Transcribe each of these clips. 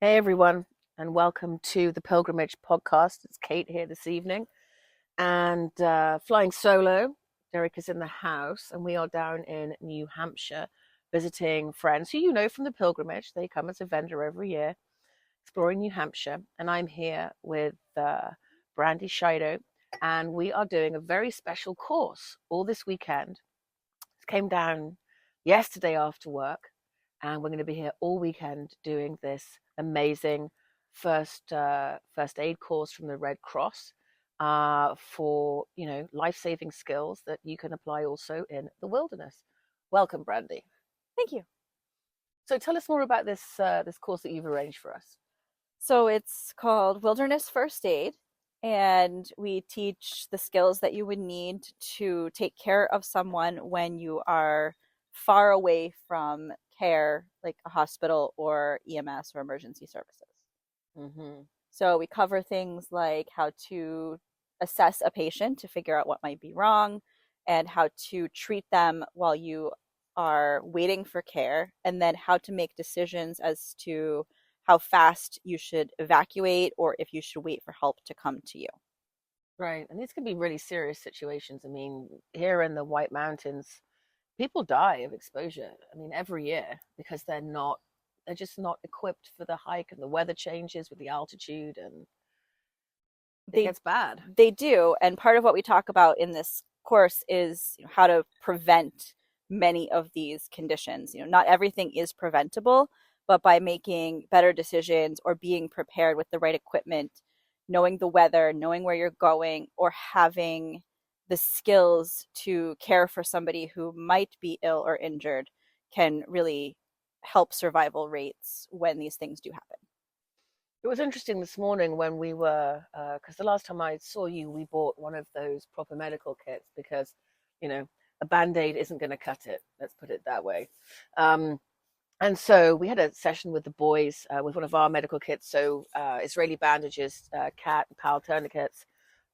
Hey everyone, and welcome to the Pilgrimage Podcast. It's Cate here this evening, and flying solo. Derek is in the house, and we are down in New Hampshire visiting friends who you know from the pilgrimage. They come as a vendor every year, exploring New Hampshire, and I'm here with Brandie Shydo, and we are doing a very special course all this weekend. It came down yesterday after work, and we're going to be here all weekend doing this amazing first aid course from the Red Cross for life-saving skills that you can apply also in the wilderness. Welcome, Brandy. Thank you. So tell us more about this course that you've arranged for us. So it's called Wilderness First Aid, and we teach the skills that you would need to take care of someone when you are far away from care, like a hospital or EMS or emergency services. Mm-hmm. So we cover things like how to assess a patient to figure out what might be wrong, and how to treat them while you are waiting for care, and then how to make decisions as to how fast you should evacuate or if you should wait for help to come to you. Right, and these can be really serious situations. I mean, here in the White Mountains, people die of exposure. I mean, every year because they're just not equipped for the hike, and the weather changes with the altitude, and it They gets bad. they do, and part of what we talk about in this course is how to prevent many of these conditions. Not everything is preventable, but by making better decisions or being prepared with the right equipment, knowing the weather, knowing where you're going, or having the skills to care for somebody who might be ill or injured can really help survival rates when these things do happen. It was interesting this morning when we were, because the last time I saw you, we bought one of those proper medical kits because, you know, a band-aid isn't going to cut it. Let's put it that way. Um, and so we had a session with the boys with one of our medical kits. So Israeli bandages, Cate and PAL tourniquets.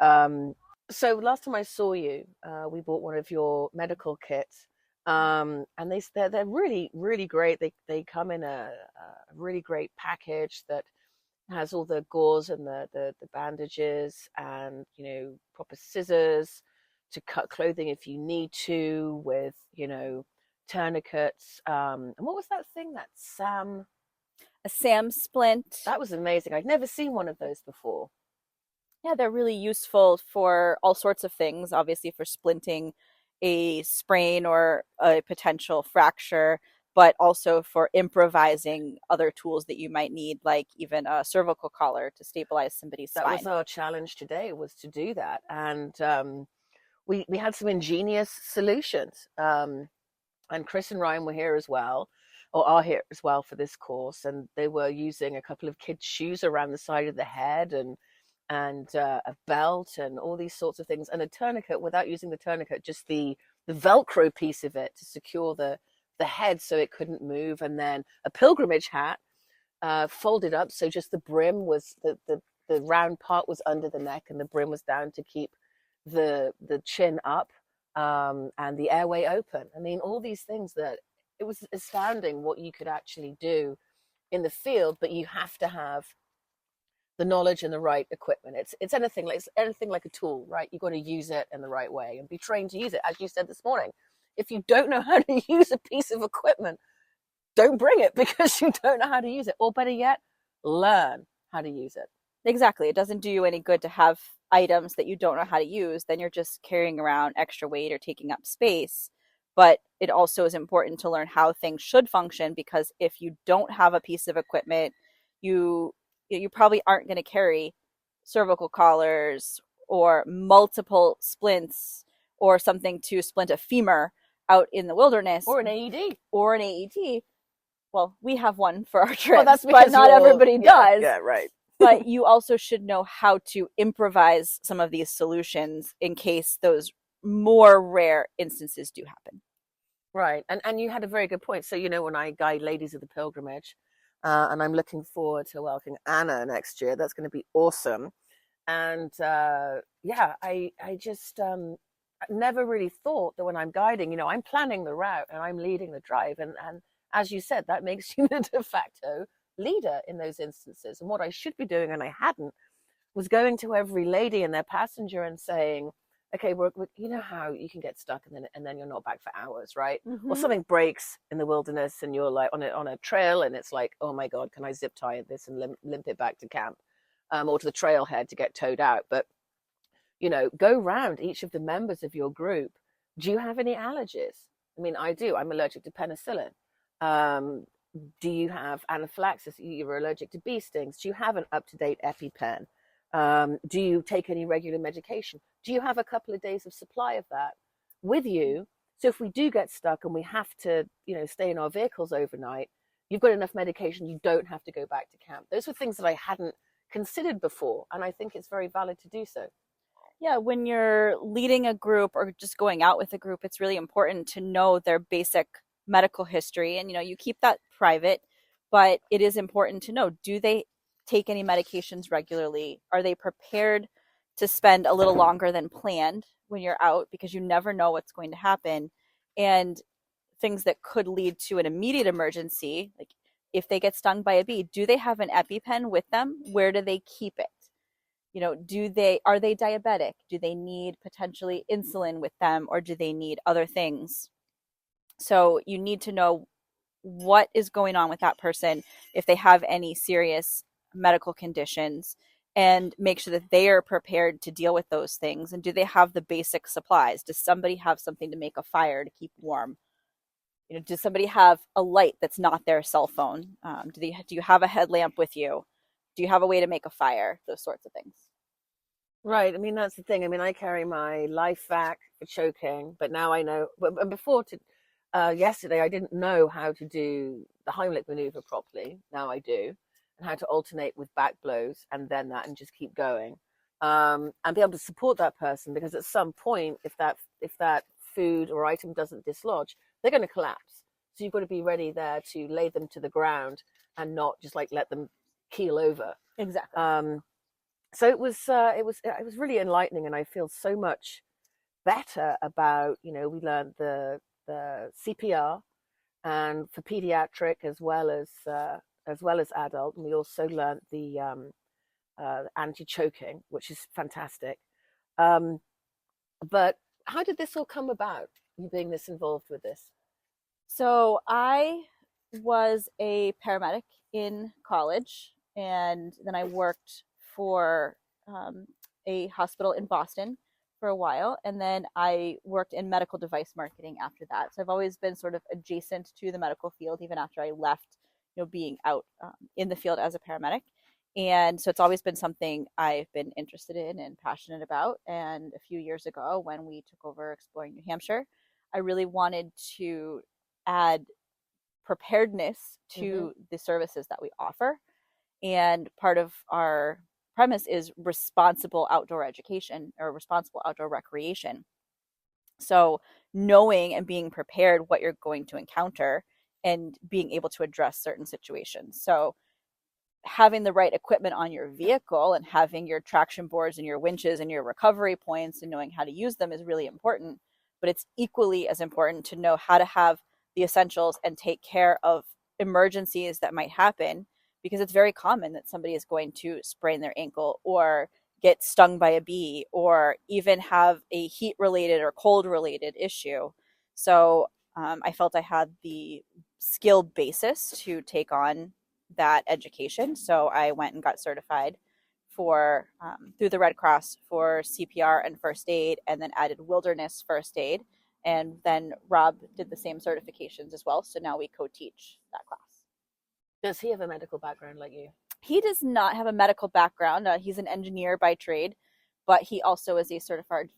Um, so last time I saw you, we bought one of your medical kits. And they're really, really great. They come in a really great package that has all the gauze and the bandages, and proper scissors to cut clothing if you need to, with tourniquets. And what was that thing that Sam? A SAM splint. That was amazing. I'd never seen one of those before. Yeah, they're really useful for all sorts of things, obviously for splinting a sprain or a potential fracture, but also for improvising other tools that you might need, like even a cervical collar to stabilize somebody's That was spine. our challenge today, was to do that. And we had some ingenious solutions. And Chris and Ryan were here as well, or are here as well for this course, and they were using a couple of kids' shoes around the side of the head, and a belt, and all these sorts of things, and a tourniquet without using the tourniquet, just the Velcro piece of it to secure the head so it couldn't move, and then a pilgrimage hat folded up so just the brim was the round part was under the neck, and the brim was down to keep the chin up, and the airway open. I mean, all these things that it was astounding what you could actually do in the field, but you have to have the knowledge and the right equipment. It's anything like a tool, right? You've got to use it in the right way and be trained to use it. As you said this morning, if you don't know how to use a piece of equipment, don't bring it because you don't know how to use it. Or better yet, learn how to use it. Exactly. It doesn't do you any good to have items that you don't know how to use. Then you're just carrying around extra weight or taking up space. But it also is important to learn how things should function, because if you don't have a piece of equipment, you you probably aren't going to carry cervical collars or multiple splints or something to splint a femur out in the wilderness, Or an AED. or an AED. Well, we have one for our trips, Well, that's but not everybody does. Yeah, right. But you also should know how to improvise some of these solutions in case those more rare instances do happen. Right. And you had a very good point. So, when I guide ladies of the pilgrimage, and I'm looking forward to welcoming Anna next year, that's going to be awesome. And yeah, I just never really thought that when I'm guiding, I'm planning the route and I'm leading the drive. And as you said, that makes you the de facto leader in those instances. And what I should be doing, and I hadn't, was going to every lady and their passenger and saying, okay, you know how you can get stuck and then you're not back for hours, right? Or something breaks in the wilderness and you're like on a trail and it's like, oh my God, can I zip tie this and limp it back to camp, or to the trailhead to get towed out? But, go round each of the members of your group. Do you have any allergies? I mean, I do. I'm allergic to penicillin. Do you have anaphylaxis? You're allergic to bee stings. Do you have an up-to-date EpiPen? Do you take any regular medication? Do you have a couple of days of supply of that with you? So if we do get stuck and we have to, stay in our vehicles overnight, you've got enough medication. You don't have to go back to camp. Those were things that I hadn't considered before. And I think it's very valid to do so. Yeah, when you're leading a group or just going out with a group, it's really important to know their basic medical history. And, you keep that private, but it is important to know, do they take any medications regularly? Are they prepared to spend a little longer than planned when you're out? Because you never know what's going to happen. And things that could lead to an immediate emergency, like if they get stung by a bee, do they have an EpiPen with them? Where do they keep it? Are they diabetic? Do they need potentially insulin with them, or do they need other things? So you need to know what is going on with that person, if they have any serious medical conditions, and make sure that they are prepared to deal with those things. And do they have the basic supplies? Does somebody have something to make a fire to keep warm? Does somebody have a light that's not their cell phone? Do you have a headlamp with you? Do you have a way to make a fire? Those sorts of things. Right. I mean, that's the thing. I mean, I carry my life vac for choking, but now I know. But before yesterday, I didn't know how to do the Heimlich maneuver properly. Now I do, and how to alternate with back blows and then that, and just keep going, and be able to support that person, because at some point, if that food or item doesn't dislodge, they're going to collapse. So you've got to be ready there to lay them to the ground and not just like let them keel over. Exactly. So it was really enlightening, and I feel so much better about, we learned the CPR, and for pediatric as well as adult, and we also learned the anti-choking, which is fantastic. But how did this all come about, you being this involved with this? So I was a paramedic in college, and then I worked for a hospital in Boston for a while, and then I worked in medical device marketing after that. So I've always been sort of adjacent to the medical field, even after I left, being out in the field as a paramedic. And so it's always been something I've been interested in and passionate about. And a few years ago, when we took over Exploring New Hampshire, I really wanted to add preparedness to the services that we offer. And part of our premise is responsible outdoor education, or responsible outdoor recreation. So knowing and being prepared what you're going to encounter and being able to address certain situations. So having the right equipment on your vehicle and having your traction boards and your winches and your recovery points and knowing how to use them is really important. But it's equally as important to know how to have the essentials and take care of emergencies that might happen, because it's very common that somebody is going to sprain their ankle or get stung by a bee, or even have a heat related or cold related issue. So I felt I had the skill basis to take on that education. So I went and got certified through the Red Cross for CPR and first aid, and then added wilderness first aid. And then Rob did the same certifications as well. So now we co-teach that class. Does he have a medical background like you? He does not have a medical background. He's an engineer by trade, but he also is a certified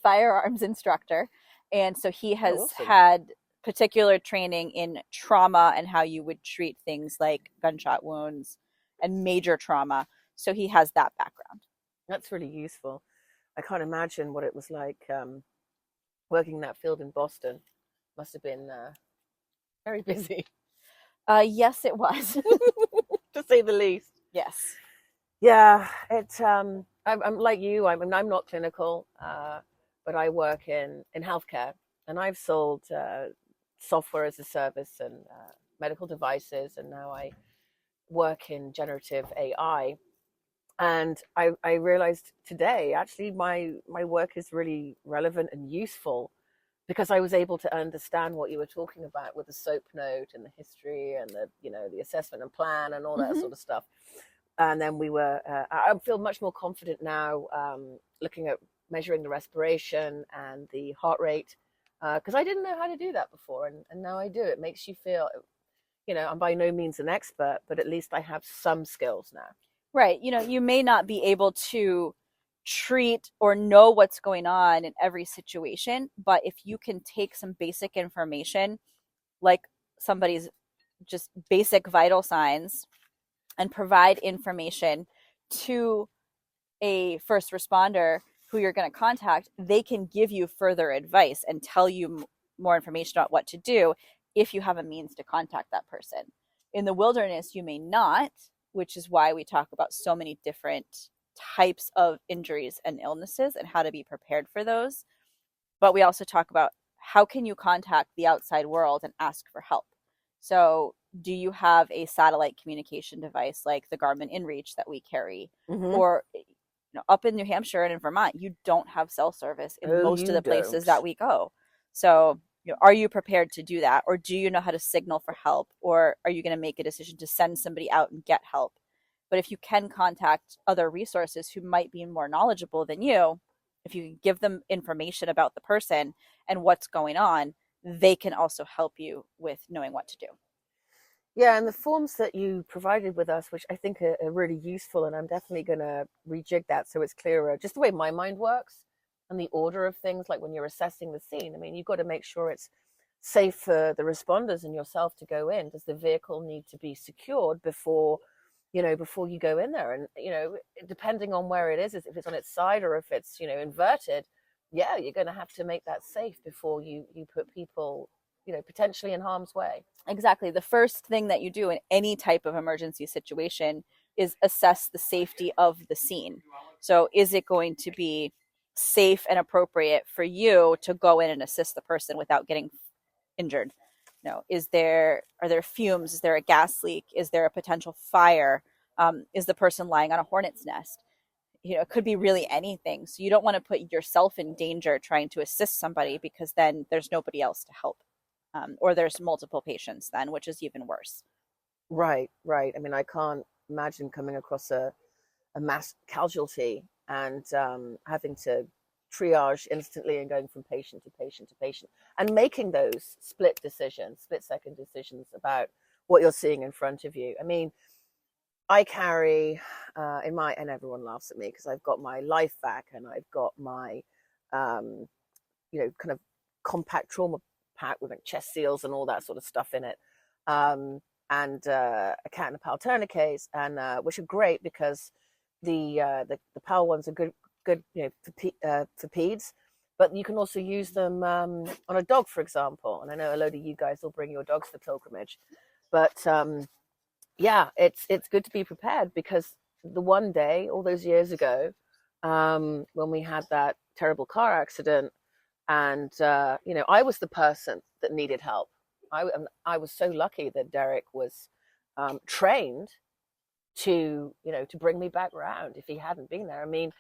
firearms instructor. And so he has had particular training in trauma and how you would treat things like gunshot wounds and major trauma. So he has that background. That's really useful. I can't imagine what it was like working in that field in Boston. Must have been very busy. Yes, it was. To say the least. Yes. Yeah, I'm like you. I'm not clinical, but I work in healthcare, and I've sold software as a service and medical devices, and now I work in generative AI. And I realized today, actually, my work is really relevant and useful because I was able to understand what you were talking about with the SOAP note and the history and the, the assessment and plan and all that Mm-hmm. sort of stuff. And then I feel much more confident now, looking at measuring the respiration and the heart rate, because I didn't know how to do that before, and now I do. It makes you feel, I'm by no means an expert, but at least I have some skills now. Right. You may not be able to treat or know what's going on in every situation, but if you can take some basic information, like somebody's just basic vital signs, and provide information to a first responder who you're going to contact, they can give you further advice and tell you more information about what to do if you have a means to contact that person. In the wilderness, you may not, which is why we talk about so many different types of injuries and illnesses and how to be prepared for those. But we also talk about how can you contact the outside world and ask for help. So do you have a satellite communication device like the Garmin InReach that we carry? Mm-hmm. Or up in New Hampshire and in Vermont, you don't have cell service in Oh, most of you the places don't. that we go. So, are you prepared to do that? Or do you know how to signal for help? Or are you going to make a decision to send somebody out and get help? But if you can contact other resources who might be more knowledgeable than you, if you can give them information about the person and what's going on, they can also help you with knowing what to do. Yeah, and the forms that you provided with us, which I think are really useful, and I'm definitely going to rejig that so it's clearer, just the way my mind works and the order of things, like when you're assessing the scene. I mean, you've got to make sure it's safe for the responders and yourself to go in. Does the vehicle need to be secured before you go in there? And, depending on where it is, if it's on its side or if it's, inverted, yeah, you're going to have to make that safe before you put people, potentially in harm's way. Exactly. The first thing that you do in any type of emergency situation is assess the safety of the scene. So, is it going to be safe and appropriate for you to go in and assist the person without getting injured? Are there fumes? Is there a gas leak? Is there a potential fire? Is the person lying on a hornet's nest? It could be really anything. So you don't want to put yourself in danger trying to assist somebody, because then there's nobody else to help. Or there's multiple patients then, which is even worse. Right, right. I mean, I can't imagine coming across a mass casualty and having to triage instantly and going from patient to patient to patient and making those split second decisions about what you're seeing in front of you. I mean, I carry and everyone laughs at me because I've got my life vac and I've got my, kind of compact trauma pack with like chest seals and all that sort of stuff in it. And a cat and a pal tourniquets, and which are great because the PAL ones are good for peds, but you can also use them on a dog, for example. And I know a load of you guys will bring your dogs for pilgrimage, but yeah, it's good to be prepared because the one day all those years ago, when we had that terrible car accident, and I was the person that needed help. I was so lucky that Derek was trained to bring me back round. If he hadn't been there, I mean,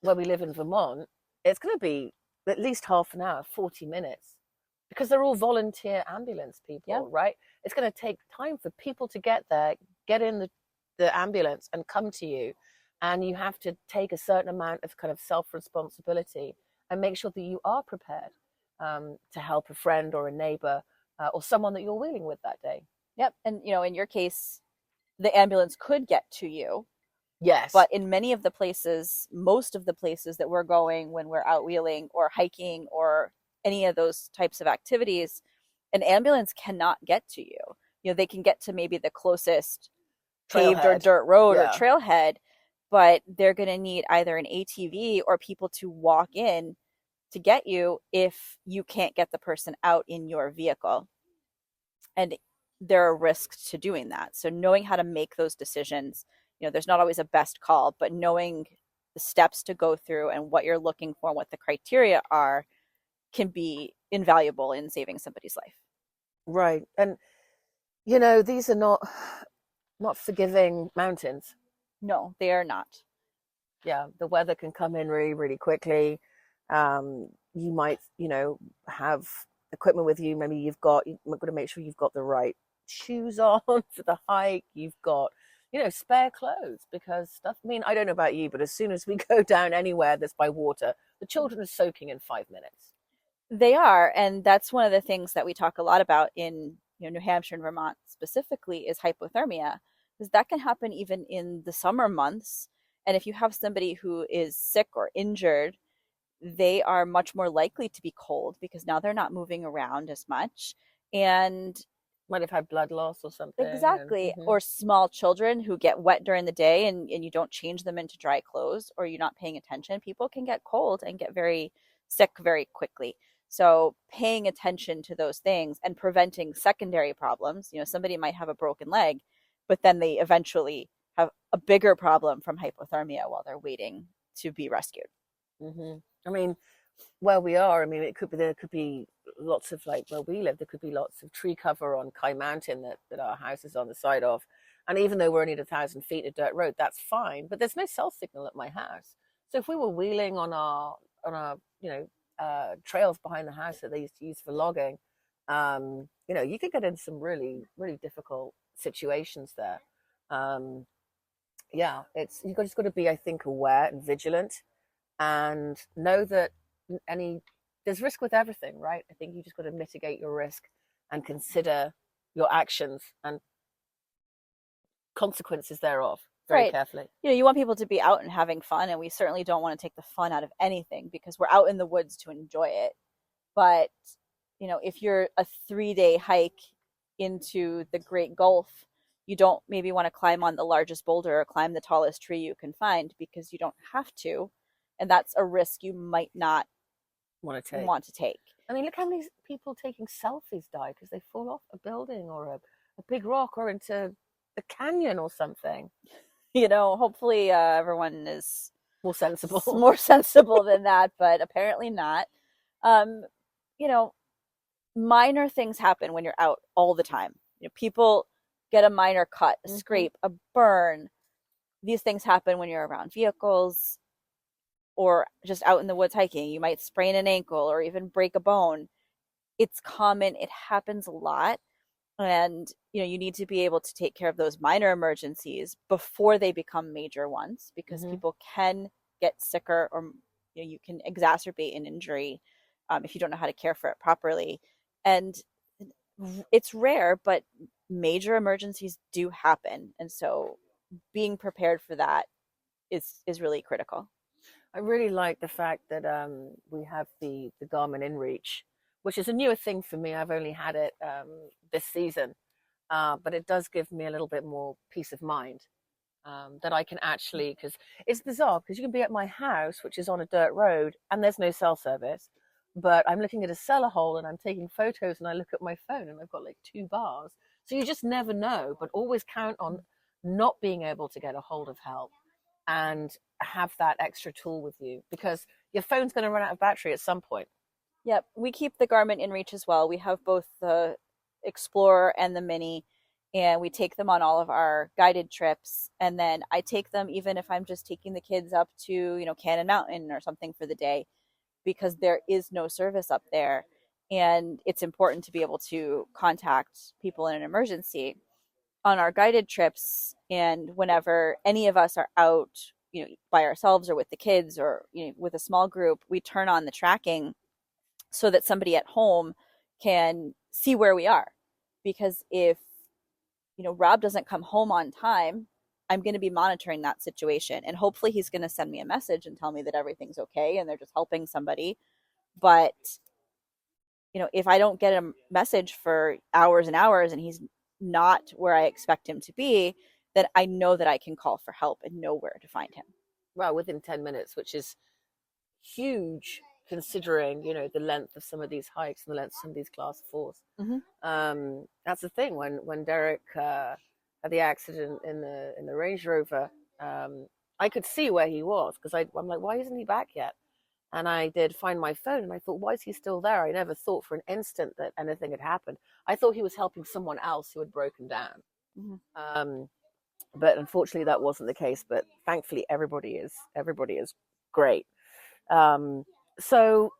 where we live in Vermont, it's going to be at least half an hour, 40 minutes, because they're all volunteer ambulance people, Yeah. right? It's going to take time for people to get there, get in the ambulance and come to you. And you have to take a certain amount of kind of self-responsibility and make sure that you are prepared to help a friend or a neighbor or someone that you're wheeling with that day. Yep. And, in your case, the ambulance could get to you. Yes. But in many of the places, most of the places that we're going when we're out wheeling or hiking or any of those types of activities, an ambulance cannot get to you. They can get to maybe the closest paved or dirt road or trailhead, but they're going to need either an ATV or people to walk in to get you if you can't get the person out in your vehicle. And there are risks to doing that. So knowing how to make those decisions, there's not always a best call, but knowing the steps to go through and what you're looking for and what the criteria are can be invaluable in saving somebody's life. Right. And These are not forgiving mountains. No, they are not. Yeah, the weather can come in really, really quickly. You might, have equipment with you. Maybe you've got to make sure you've got the right shoes on for the hike. You've got, spare clothes because stuff. I mean, I don't know about you, but as soon as we go down anywhere that's by water, the children are soaking in 5 minutes. They are, and that's one of the things that we talk a lot about in New Hampshire and Vermont specifically is hypothermia, because that can happen even in the summer months. And if you have somebody who is sick or injured, they are much more likely to be cold because now they're not moving around as much. And Might have had blood loss or something. And exactly, or small children who get wet during the day and you don't change them into dry clothes or you're not paying attention, people can get cold and get very sick very quickly. So paying attention to those things and preventing secondary problems, somebody might have a broken leg, but then they eventually have a bigger problem from hypothermia while they're waiting to be rescued. I mean, where we are, I mean, there could be lots of, like where we live, there could be lots of tree cover on Cate Mountain that our house is on the side of. And even though we're only at 1,000 feet of dirt road, that's fine. But there's no cell signal at my house. So if we were wheeling on our trails behind the house that they used to use for logging, you could get into some really, really difficult situations there. Um, yeah, you've just got to be, I think, aware and vigilant and know that any there's risk with everything, right? I think you just got to mitigate your risk and consider your actions and consequences thereof very Right. carefully. You want people to be out and having fun, and we certainly don't want to take the fun out of anything because we're out in the woods to enjoy it. But, if you're a 3-day hike into the Great Gulf, you don't maybe want to climb on the largest boulder or climb the tallest tree you can find because you don't have to. And that's a risk you might not want to take. I mean, look how many people taking selfies die because they fall off a building or a big rock or into a canyon or something. Hopefully everyone is more sensible more sensible than that, but apparently not. um Minor things happen when you're out all the time. People get a minor cut, a scrape, a burn. These things happen when you're around vehicles or just out in the woods hiking. You might sprain an ankle or even break a bone. It's common, it happens a lot. And you need to be able to take care of those minor emergencies before they become major ones, because people can get sicker, or you can exacerbate an injury if you don't know how to care for it properly. And it's rare, but major emergencies do happen, and so being prepared for that is really critical. I really like the fact that we have the Garmin InReach, which is a newer thing for me. I've only had it this season, but it does give me a little bit more peace of mind that I can actually, because it's bizarre, because you can be at my house, which is on a dirt road, and there's no cell service, but I'm looking at a cellar hole and I'm taking photos and I look at my phone and I've got like 2 bars. So you just never know, but always count on not being able to get a hold of help and have that extra tool with you because your phone's going to run out of battery at some point. Yep, we keep the Garmin InReach as well. We have both the Explorer and the Mini, and we take them on all of our guided trips. And then I take them even if I'm just taking the kids up to, Cannon Mountain or something for the day, because there is no service up there. And it's important to be able to contact people in an emergency on our guided trips. And whenever any of us are out, by ourselves or with the kids or, with a small group, we turn on the tracking so that somebody at home can see where we are. Because if, Rob doesn't come home on time, I'm going to be monitoring that situation. And hopefully he's going to send me a message and tell me that everything's okay and they're just helping somebody. But, if I don't get a message for hours and hours and he's not where I expect him to be, then I know that I can call for help and know where to find him. Well, within 10 minutes, which is huge considering, the length of some of these hikes and the length of some of these class 4s. That's the thing. When Derek had the accident in the Range Rover, I could see where he was because I'm like, why isn't he back yet? And I did find my phone, and I thought, why is he still there? I never thought for an instant that anything had happened. I thought he was helping someone else who had broken down. Mm-hmm. But unfortunately, that wasn't the case. But thankfully, everybody is great. So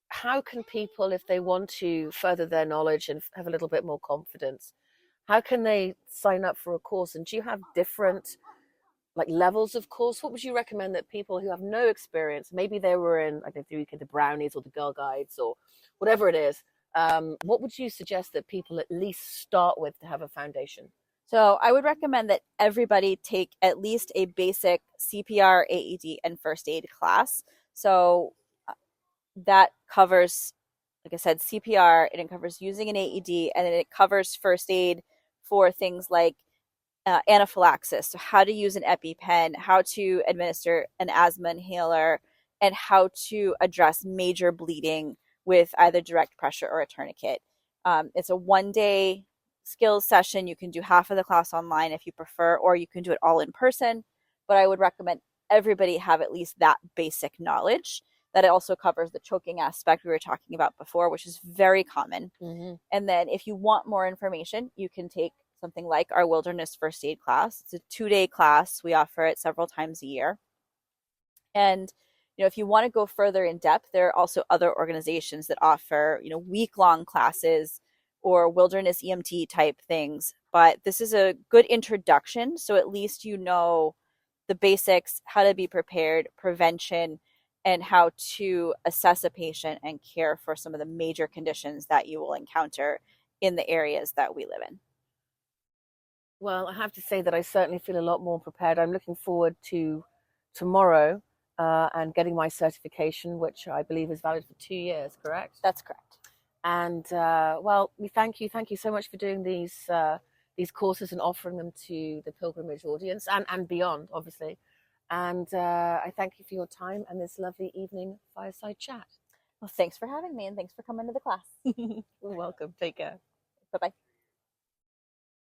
how can people, if they want to further their knowledge and have a little bit more confidence, how can they sign up for a course? And do you have different like levels of course? What would you recommend that people who have no experience, maybe they were in, I don't know, the brownies or the Girl Guides or whatever it is, what would you suggest that people at least start with to have a foundation? So I would recommend that everybody take at least a basic CPR, AED, and first aid class. So that covers, like I said, CPR, and it covers using an AED, and then it covers first aid for things like anaphylaxis, so how to use an EpiPen, how to administer an asthma inhaler, and how to address major bleeding with either direct pressure or a tourniquet. It's a 1 day skills session. You can do half of the class online if you prefer, or you can do it all in person. But I would recommend everybody have at least that basic knowledge. That it also covers the choking aspect we were talking about before, which is very common. Mm-hmm. And then if you want more information, you can take something like our wilderness first aid class. It's a 2 day class. We offer it several times a year. And if you want to go further in depth, there are also other organizations that offer, week-long classes or wilderness EMT type things. But this is a good introduction. So at least you know the basics, how to be prepared, prevention, and how to assess a patient and care for some of the major conditions that you will encounter in the areas that we live in. Well, I have to say that I certainly feel a lot more prepared. I'm looking forward to tomorrow and getting my certification, which I believe is valid for 2 years, correct? That's correct. And well, we thank you. Thank you so much for doing these courses and offering them to the pilgrimage audience and beyond, obviously. And I thank you for your time and this lovely evening fireside chat. Well, thanks for having me, and thanks for coming to the class. You're welcome. Take care. Bye-bye.